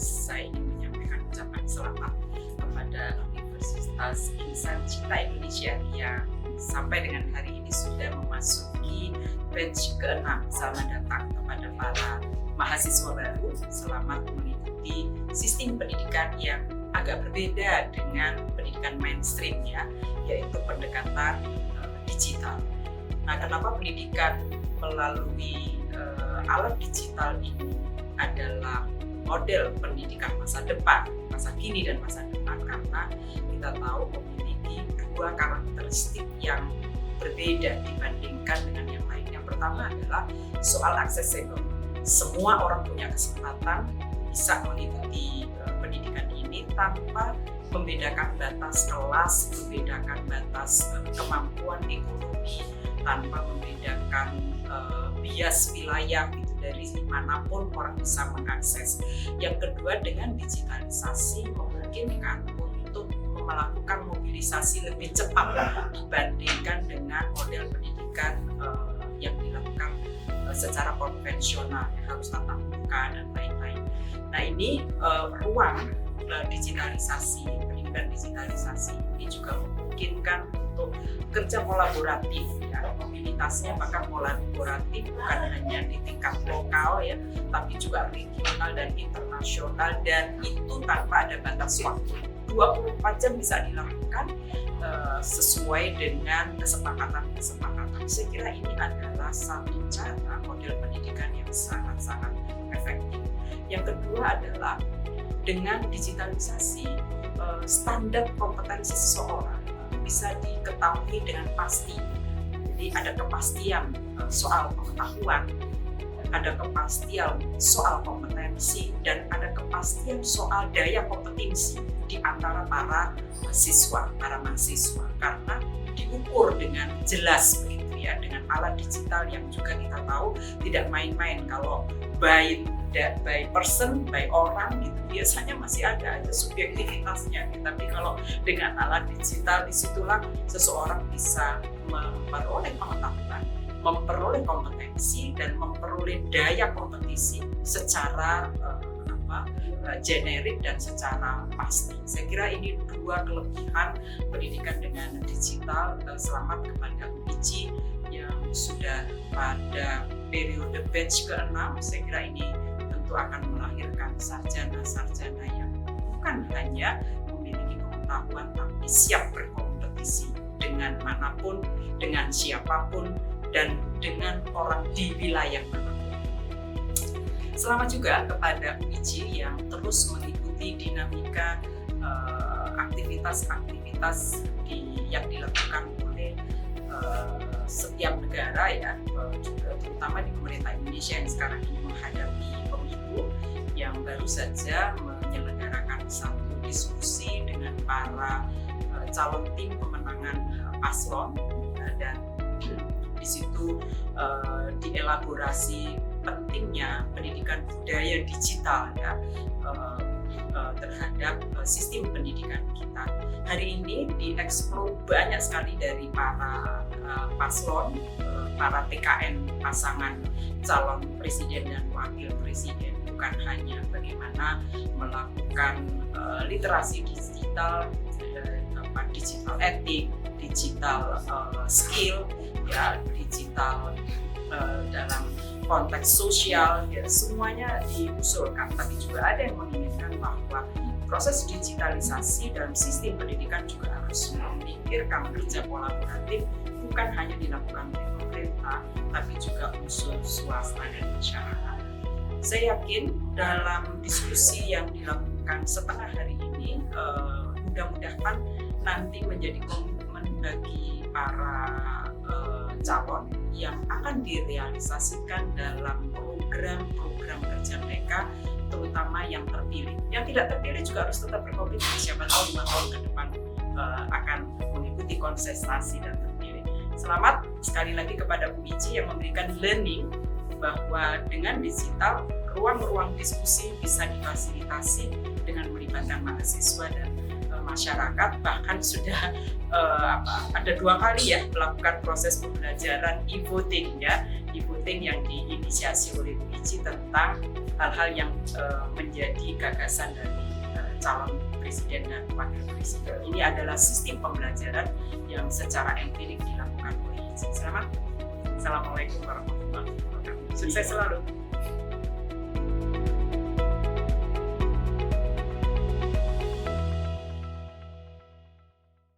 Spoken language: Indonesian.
saya ingin menyampaikan ucapan selamat kepada Universitas Insan Cipta Indonesia yang sampai dengan hari ini sudah memasuki batch ke-6. Selamat datang kepada para mahasiswa baru. Selamat mengikuti sistem pendidikan yang agak berbeda dengan pendidikan mainstream ya, yaitu pendekatan digital. Nah, kenapa pendidikan melalui alat digital ini adalah model pendidikan masa depan, masa kini dan masa depan? Karena kita tahu memiliki dua karakteristik yang berbeda dibandingkan dengan yang lain. Yang pertama adalah soal accessible. Semua orang punya kesempatan bisa mengikuti pendidikan ini tanpa membedakan batas kelas, membedakan batas kemampuan ekonomi, tanpa membedakan bias wilayah gitu, dari manapun orang bisa mengakses. Yang kedua, dengan digitalisasi memungkinkan untuk melakukan mobilisasi lebih cepat dibandingkan dengan model pendidikan yang dilakukan secara konvensional, harus tatap muka dan lain-lain. Nah, ini ruang digitalisasi, pendidikan digitalisasi ini juga memungkinkan untuk kerja kolaboratif ya, mobilitasnya bahkan kolaboratif bukan hanya di tingkat lokal ya, tapi juga regional dan internasional, dan itu tanpa ada batas waktu. 24 jam bisa dilakukan sesuai dengan kesepakatan-kesepakatan. Saya kira ini adalah satu cara model pendidikan yang sangat-sangat efektif. Yang kedua adalah dengan digitalisasi standar kompetensi seseorang bisa diketahui dengan pasti. Jadi ada kepastian soal pengetahuan, ada kepastian soal kompetensi, dan ada kepastian soal daya kompetensi di antara para mahasiswa. Karena diukur dengan jelas begitu ya, dengan alat digital yang juga kita tahu tidak main-main. Kalau by person, by orang gitu, biasanya masih ada subjektivitasnya. Tapi kalau dengan alat digital, disitulah seseorang bisa memperoleh pengetahuan, memperoleh kompetensi, dan memperoleh daya kompetisi secara generik dan secara pasti. Saya kira ini dua kelebihan pendidikan dengan digital. Selamat kepada UIJ yang sudah pada periode batch ke-6. Saya kira ini tentu akan melahirkan sarjana-sarjana yang bukan hanya memiliki pengetahuan tapi siap berkompetisi dengan manapun, dengan siapapun, dan dengan orang di wilayah manapun. Selamat juga kepada UIJ yang terus mengikuti dinamika aktivitas-aktivitas yang dilakukan oleh setiap negara ya, juga terutama di pemerintah Indonesia yang sekarang ini menghadapi pemilu, yang baru saja menyelenggarakan satu diskusi dengan para calon tim pemenangan paslon, dan di situ dielaborasi pentingnya pendidikan budaya digital ya terhadap sistem pendidikan kita. Hari ini dieksplor banyak sekali dari para paslon, para TKN pasangan calon presiden dan wakil presiden, bukan hanya bagaimana melakukan literasi digital, digital etik, digital skill ya, digital dalam konteks sosial ya, semuanya diusulkan. Tapi juga ada yang menginginkan bahwa proses digitalisasi dalam sistem pendidikan juga harus memikirkan kerja kolaboratif, bukan hanya dilakukan oleh pemerintah tapi juga unsur swasta dan masyarakat. Saya yakin dalam diskusi yang dilakukan setengah hari ini, mudah-mudahan nanti menjadi komitmen bagi para calon yang akan direalisasikan dalam program-program kerja mereka, terutama yang terpilih. Yang tidak terpilih juga harus tetap berkomitmen, siapa tahu 5 tahun ke depan akan mengikuti kontestasi dan terpilih. Selamat sekali lagi kepada UIJ yang memberikan learning bahwa dengan digital ruang-ruang diskusi bisa difasilitasi dengan melibatkan mahasiswa dan masyarakat, bahkan sudah ada 2 kali ya melakukan proses pembelajaran e-voting ya, e-voting yang diinisiasi oleh UIJ tentang hal-hal yang menjadi gagasan dari calon presiden dan wakil presiden. Ini adalah sistem pembelajaran yang secara empirik dilakukan oleh UIJ. Assalamualaikum warahmatullahi wabarakatuh. Sukses selalu.